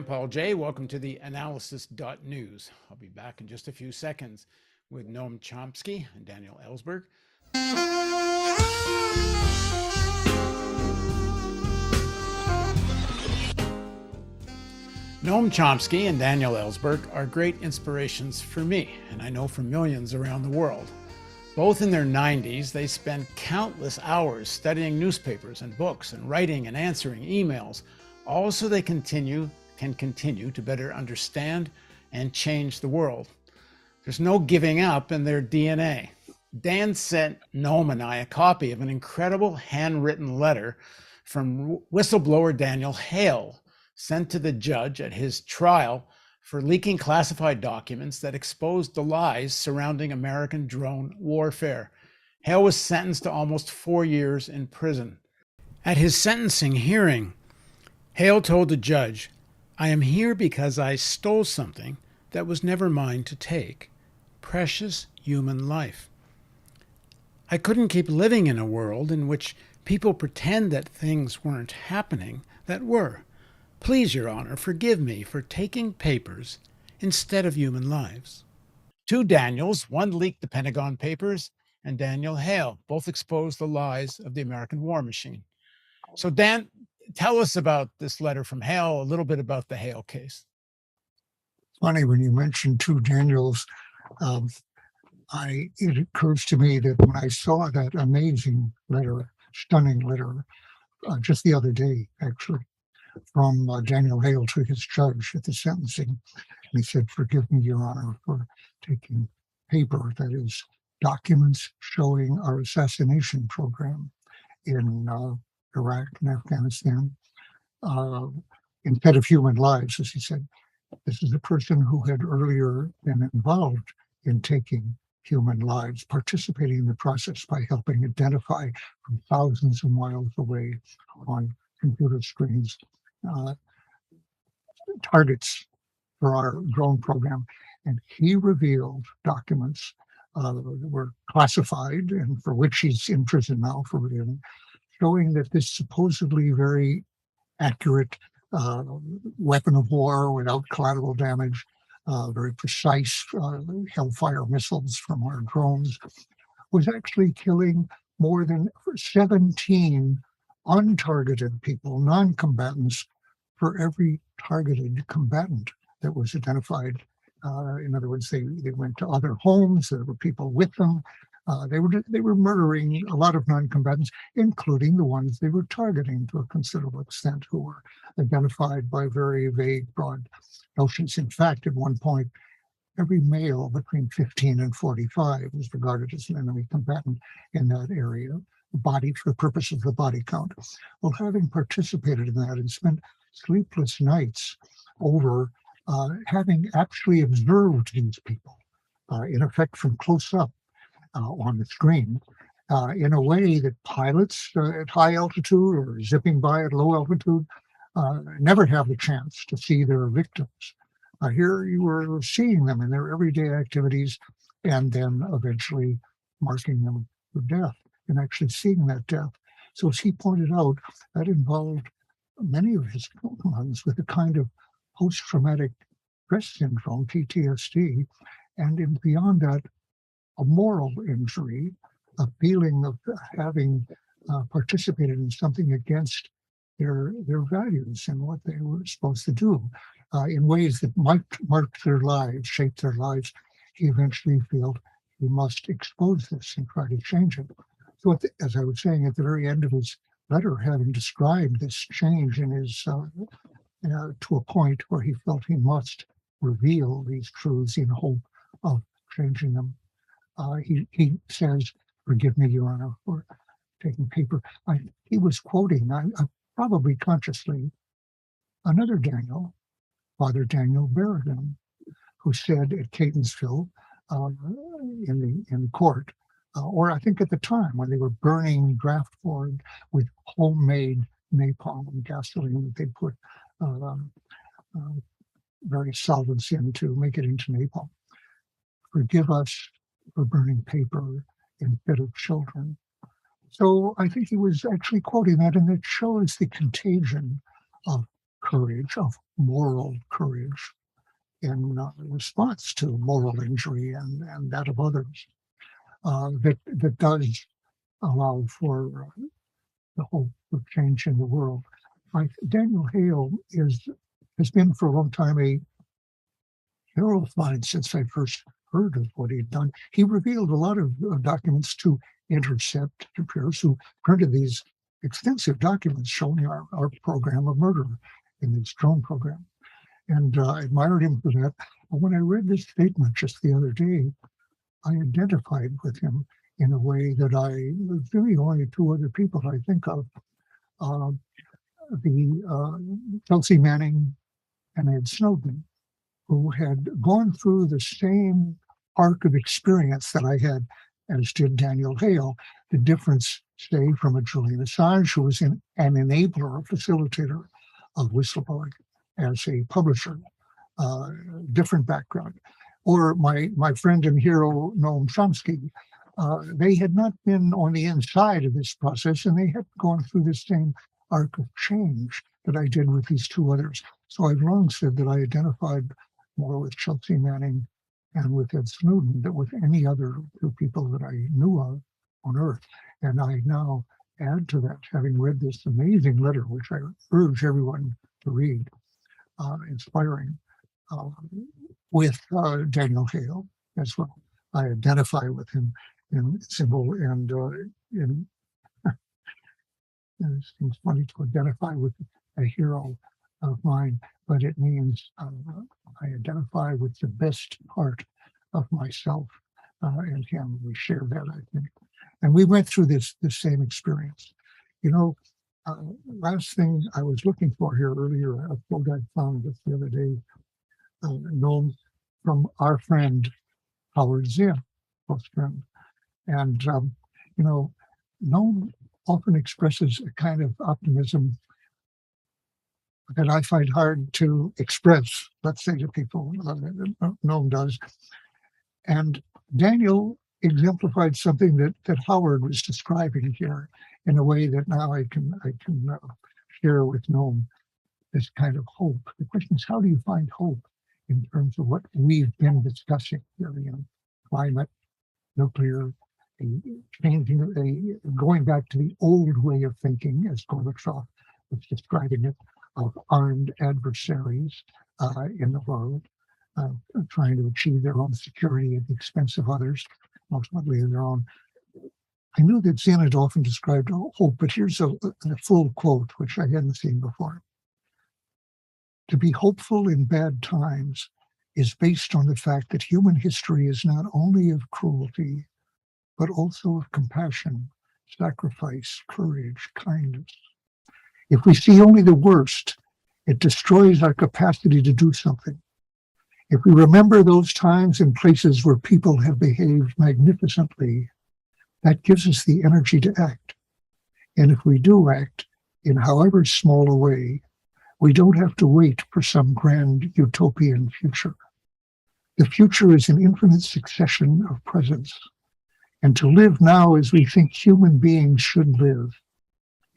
Paul J. Welcome to the analysis.news. I'll be back in just a few seconds with Noam Chomsky and Daniel Ellsberg. Noam Chomsky and Daniel Ellsberg are great inspirations for me, and I know for millions around the world. Both in their 90s, they spend countless hours studying newspapers and books and writing and answering emails, all so they can continue to better understand and change the world. There's no giving up in their DNA. Dan sent Noam and I a copy of an incredible handwritten letter from whistleblower Daniel Hale, sent to the judge at his trial for leaking classified documents that exposed the lies surrounding American drone warfare. Hale was sentenced to almost 4 years in prison. At his sentencing hearing, Hale told the judge, "I am here because I stole something that was never mine to take. Precious human life. I couldn't keep living in a world in which people pretend that things weren't happening that were. Please, Your Honor, forgive me for taking papers instead of human lives." Two Daniels, one leaked the Pentagon Papers, and Daniel Hale, both exposed the lies of the American war machine. So Dan, tell us about this letter from Hale, a little bit about the Hale case. Funny when you mentioned two Daniels, it occurs to me that when I saw that amazing letter, stunning letter, just the other day, actually, from Daniel Hale to his judge at the sentencing, he said, "Forgive me, Your Honor, for taking paper, that is, documents showing our assassination program in Iraq and Afghanistan, instead of human lives," as he said. This is a person who had earlier been involved in taking human lives, participating in the process by helping identify from thousands of miles away on computer screens targets for our drone program. And he revealed documents that were classified and for which he's in prison now for revealing, showing that this supposedly very accurate weapon of war without collateral damage, very precise Hellfire missiles from our drones, was actually killing more than 17 untargeted people, non-combatants, for every targeted combatant that was identified. In other words, they went to other homes, there were people with them. They were murdering a lot of non-combatants, including the ones they were targeting to a considerable extent, who were identified by very vague, broad notions. In fact, at one point, every male between 15 and 45 was regarded as an enemy combatant in that area, body for the purpose of the body count. Well, having participated in that and spent sleepless nights over having actually observed these people, in effect from close up on the screen, in a way that pilots at high altitude or zipping by at low altitude never have the chance to see their victims. Here you were seeing them in their everyday activities and then eventually marking them for death and actually seeing that death. So as he pointed out, that involved many of his ones with a kind of post-traumatic stress syndrome, PTSD, and beyond that, a moral injury, a feeling of having participated in something against their values and what they were supposed to do in ways that marked their lives, shaped their lives. He eventually felt he must expose this and try to change it. So as I was saying, at the very end of his letter, having described this change in his, to a point where he felt he must reveal these truths in hope of changing them. He says, "Forgive me, Your Honor, for taking paper." He was quoting, probably consciously, another Daniel, Father Daniel Berrigan, who said at Catonsville in the court, or I think at the time when they were burning draft board with homemade napalm and gasoline that they put various solvents in to make it into napalm. "Forgive us for burning paper instead of children." So I think he was actually quoting that, and it shows the contagion of courage, of moral courage in response to moral injury and that of others, that does allow for the hope of change in the world. Daniel Hale has been for a long time a hero of mine since I first heard of what he'd done. He revealed a lot of documents to Intercept Imperials, who printed these extensive documents showing our program of murder in this drone program. And I admired him for that. But when I read this statement just the other day, I identified with him in a way that there's really only two other people I think of. Chelsea Manning and Ed Snowden, who had gone through the same arc of experience that I had, as did Daniel Hale. The difference, say, from a Julian Assange, who was an enabler, a facilitator of whistleblowing as a publisher, different background. Or my friend and hero, Noam Chomsky, they had not been on the inside of this process, and they had gone through the same arc of change that I did with these two others. So I've long said that I identified more with Chelsea Manning and with Ed Snowden than with any other two people that I knew of on Earth. And I now add to that, having read this amazing letter, which I urge everyone to read, inspiring, with Daniel Hale as well. I identify with him in symbol and in it seems funny to identify with a hero of mine, but it means I identify with the best part of myself and him. We share that, I think. And we went through the same experience. You know, last thing I was looking for here earlier, a quote I found this the other day, known from our friend Howard Zinn, close friend. And, you know, Noam often expresses a kind of optimism that I find hard to express, let's say, to people. Noam does. And Daniel exemplified something that Howard was describing here in a way that now I can share with Noam, this kind of hope. The question is, how do you find hope in terms of what we've been discussing here, climate, nuclear, changing, going back to the old way of thinking, as Gorbachev was describing it, of armed adversaries in the world, trying to achieve their own security at the expense of others, ultimately their own. I knew that Zinn had often described hope, but here's a full quote, which I hadn't seen before. To be hopeful in bad times is based on the fact that human history is not only of cruelty, but also of compassion, sacrifice, courage, kindness. If we see only the worst, it destroys our capacity to do something. If we remember those times and places where people have behaved magnificently, that gives us the energy to act. And if we do act, in however small a way, we don't have to wait for some grand utopian future. The future is an infinite succession of presents. And to live now as we think human beings should live,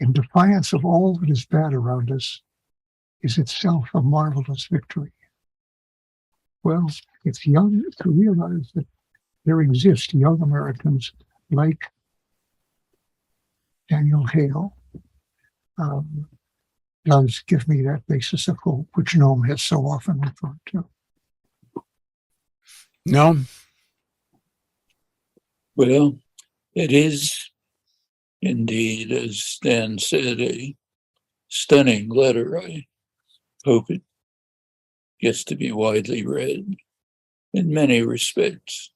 in defiance of all that is bad around us, is itself a marvelous victory. Well, it's young to realize that there exist young Americans like Daniel Hale, does give me that basis of hope, which Noam has so often referred to. No. Well, it is indeed, as Dan said, a stunning letter. I hope it gets to be widely read in many respects.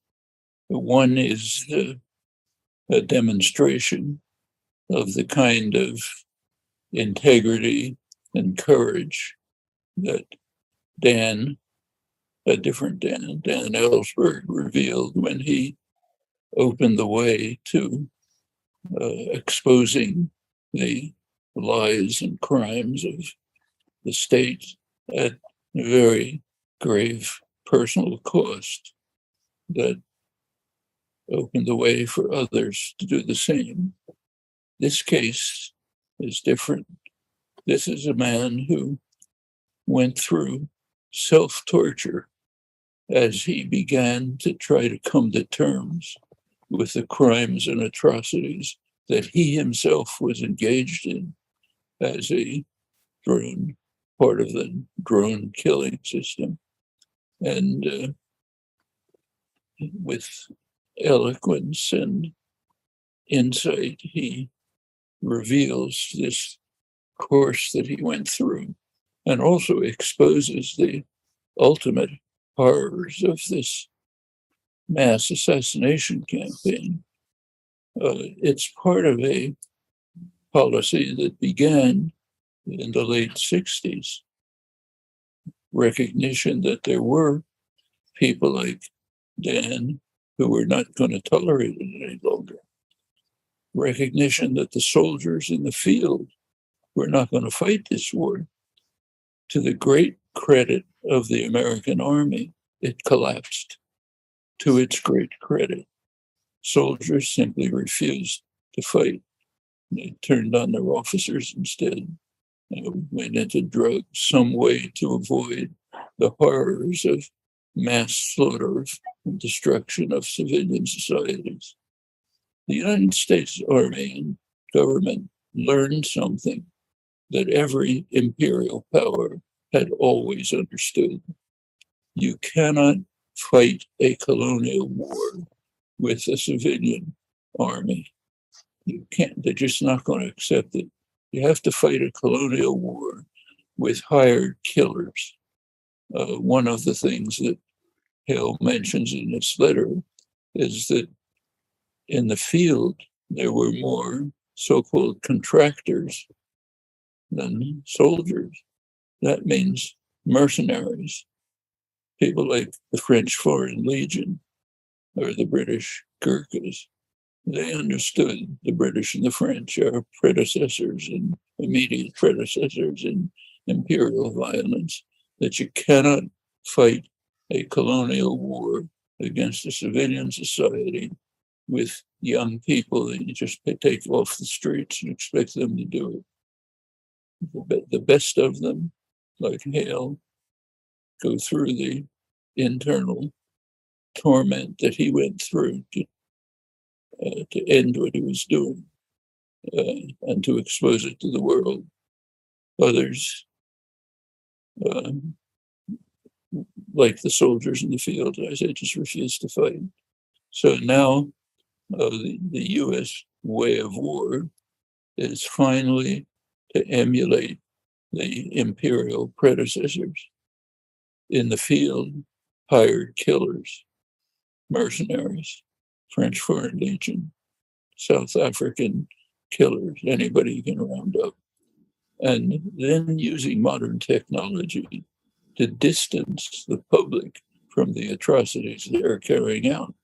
One is a demonstration of the kind of integrity and courage that a different Dan Ellsberg revealed when he opened the way to exposing the lies and crimes of the state at very grave personal cost, that opened the way for others to do the same. This case is different. This is a man who went through self-torture as he began to try to come to terms with the crimes and atrocities that he himself was engaged in as a drone, part of the drone killing system. And with eloquence and insight, he reveals this course that he went through and also exposes the ultimate horrors of this mass assassination campaign. It's part of a policy that began in the late 60s, recognition that there were people like Dan who were not going to tolerate it any longer, recognition that the soldiers in the field were not going to fight this war. To the great credit of the American army, it collapsed. To its great credit, soldiers simply refused to fight. They turned on their officers instead, went into drugs, some way to avoid the horrors of mass slaughter and destruction of civilian societies. The United States Army and government learned something that every imperial power had always understood. You cannot fight a colonial war with a civilian army. You can't, they're just not going to accept it. You have to fight a colonial war with hired killers. One of the things that Hale mentions in his letter is that in the field, there were more so-called contractors than soldiers. That means mercenaries, people like the French Foreign Legion or the British Gurkhas. They understood, the British and the French, our predecessors and immediate predecessors in imperial violence, that you cannot fight a colonial war against a civilian society with young people that you just take off the streets and expect them to do it. The best of them, like Hale, go through the internal torment that he went through to end what he was doing and to expose it to the world. Others, like the soldiers in the field, I said, just refused to fight. So now the US way of war is finally to emulate the imperial predecessors. In the field, hired killers, mercenaries, French Foreign Legion, South African killers, anybody you can round up. And then using modern technology to distance the public from the atrocities they're carrying out.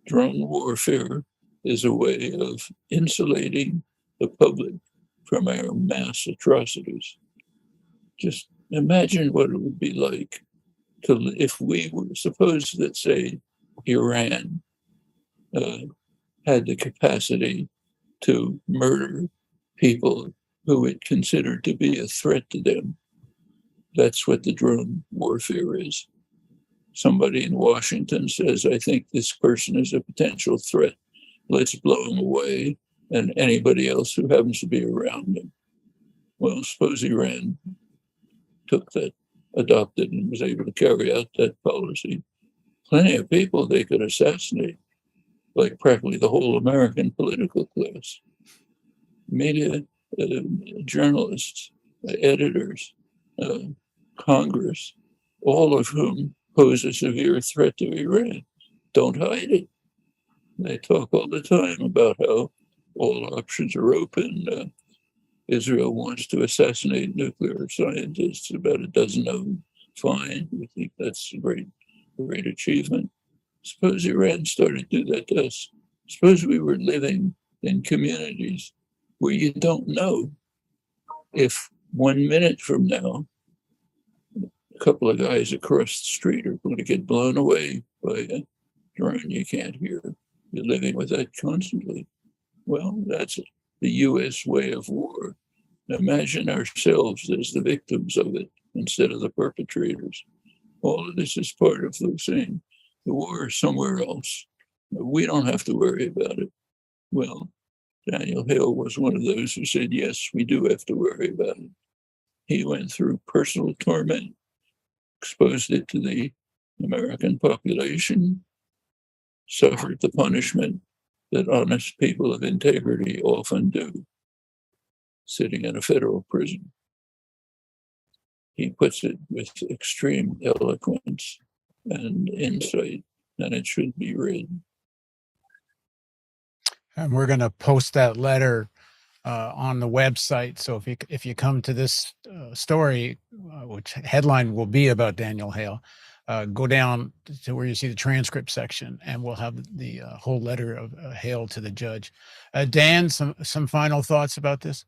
Drone warfare is a way of insulating the public from our mass atrocities. Just imagine what it would be like if we were, suppose that, say, Iran had the capacity to murder people who it considered to be a threat to them. That's what the drone warfare is. Somebody in Washington says, I think this person is a potential threat. Let's blow him away and anybody else who happens to be around him. Well, suppose Iran took that, adopted, and was able to carry out that policy. Plenty of people they could assassinate, like practically the whole American political class. Media, journalists, editors, Congress, all of whom pose a severe threat to Iran. Don't hide it. They talk all the time about how all options are open. Israel wants to assassinate nuclear scientists, about a dozen of them. Fine, we think that's a great achievement. Suppose Iran started to do that to us. Suppose we were living in communities where you don't know if 1 minute from now, a couple of guys across the street are going to get blown away by a drone you can't hear. You're living with that constantly. Well, that's the US way of war. Imagine ourselves as the victims of it. instead of the perpetrators. All of this is part of saying the war is somewhere else. We don't have to worry about it. Well, Daniel Hale was one of those who said, yes, we do have to worry about it. He went through personal torment, exposed it to the American population, suffered the punishment that honest people of integrity often do, sitting in a federal prison. He puts it with extreme eloquence and insight, and it should be read. And we're going to post that letter on the website. So if you come to this story, which headline will be about Daniel Hale, go down to where you see the transcript section, and we'll have the whole letter of Hale to the judge. Dan, some final thoughts about this?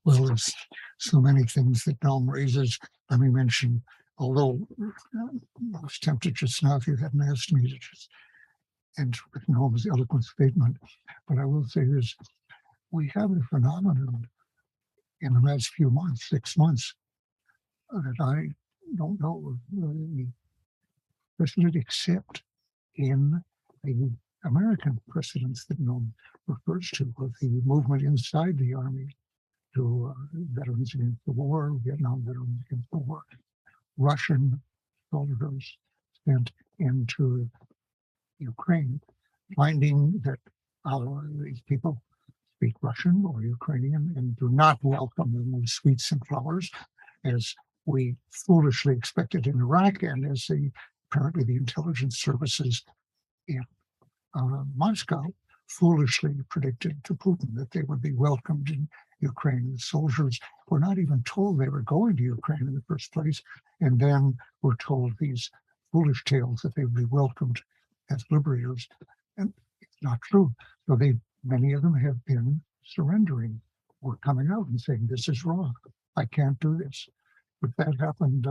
Well, there's so many things that Noam raises. Let me mention, although I was tempted just now, if you hadn't asked me, to just end with Noam's eloquent statement, but I will say this: we have a phenomenon in the last few months, 6 months, that I don't know the precedent except in the American precedents that Noam refers to, of the movement inside the Army to veterans against the war, Vietnam veterans against the war, Russian soldiers sent into Ukraine, finding that these people speak Russian or Ukrainian and do not welcome them with sweets and flowers, as we foolishly expected in Iraq, and as apparently the intelligence services in Moscow foolishly predicted to Putin that they would be welcomed in Ukraine. The soldiers were not even told they were going to Ukraine in the first place, and then were told these foolish tales that they would be welcomed as liberators. And it's not true. So many of them have been surrendering or coming out and saying, this is wrong. I can't do this. But that happened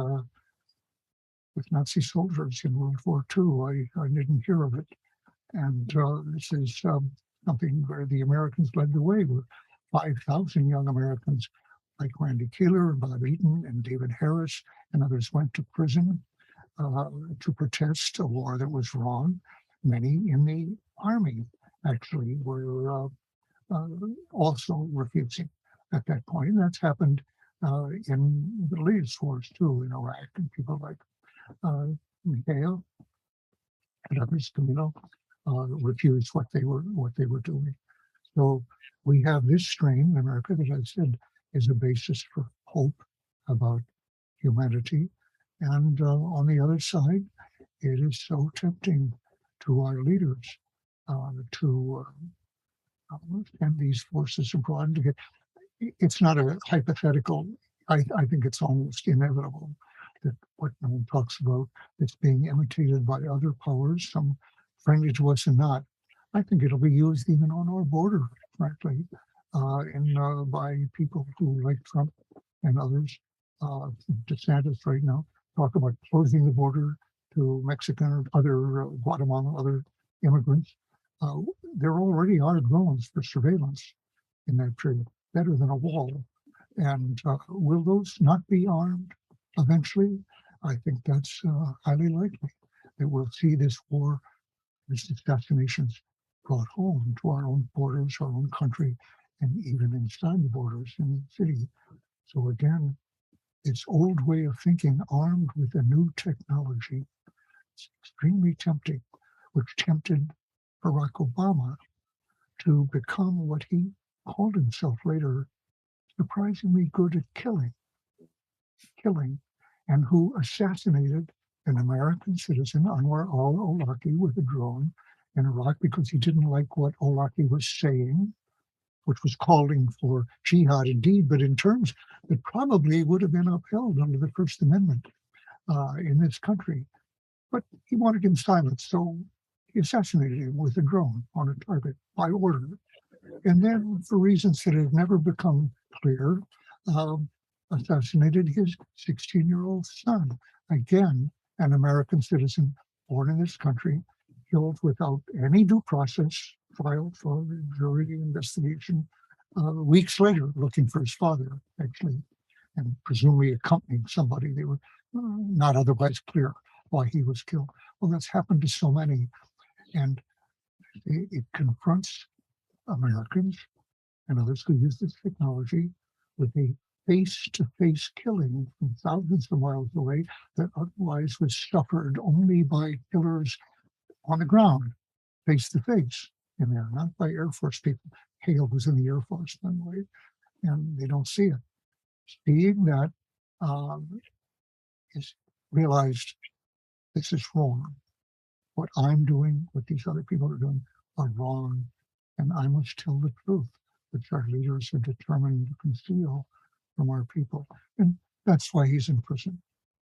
with Nazi soldiers in World War II. I didn't hear of it. And this is something where the Americans led the way, with 5,000 young Americans like Randy Keeler and Bob Eaton and David Harris and others went to prison to protest a war that was wrong. Many in the Army actually were also refusing at that point. And that's happened in the latest wars too, in Iraq, and people like Hale and others, refused what they were doing. So we have this strain in America that I said is a basis for hope about humanity. And on the other side, it is so tempting to our leaders to send these forces abroad. It's not a hypothetical. I think it's almost inevitable that what no one talks about, that's being imitated by other powers, some friendly to us and not. I think it'll be used even on our border, frankly, and by people who like Trump and others. DeSantis right now talk about closing the border to Mexican or other Guatemalan, other immigrants. There already are drones for surveillance in that period, better than a wall. And will those not be armed eventually? I think that's highly likely that we'll see this war, these assassinations brought home to our own borders, our own country, and even inside the borders in the city. So again, its old way of thinking armed with a new technology, it's extremely tempting, which tempted Barack Obama to become what he called himself later, surprisingly good at killing, and who assassinated an American citizen, Anwar al-Awlaki, with a drone in Iraq because he didn't like what Awlaki was saying, which was calling for jihad indeed, but in terms that probably would have been upheld under the First Amendment in this country. But he wanted him silenced, so he assassinated him with a drone on a target by order. And then, for reasons that have never become clear, assassinated his 16-year-old son, again, an American citizen born in this country, killed without any due process, filed for jury investigation weeks later, looking for his father, actually. and presumably accompanying somebody. They were not otherwise clear why he was killed. Well, that's happened to so many, and it confronts Americans and others who use this technology with a face-to-face killing from thousands of miles away that otherwise was suffered only by killers on the ground, face-to-face in there, not by Air Force people. Hale was in the Air Force, by the way, and they don't see it. Seeing that is realized this is wrong. What I'm doing, what these other people are doing, are wrong, and I must tell the truth, which our leaders are determined to conceal from our people. And that's why he's in prison.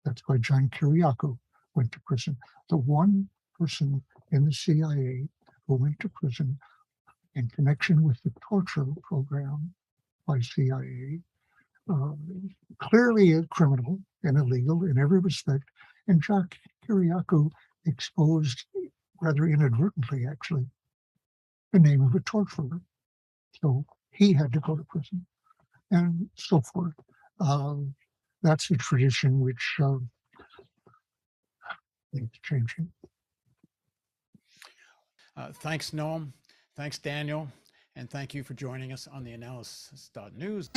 That's why John Kiriakou went to prison. The one person in the CIA who went to prison in connection with the torture program by CIA, clearly a criminal and illegal in every respect. And John Kiriakou exposed, rather inadvertently actually, the name of a torturer. So he had to go to prison and so forth. That's a tradition which needs changing. Thanks, Noam. Thanks, Daniel. And thank you for joining us on the analysis.news.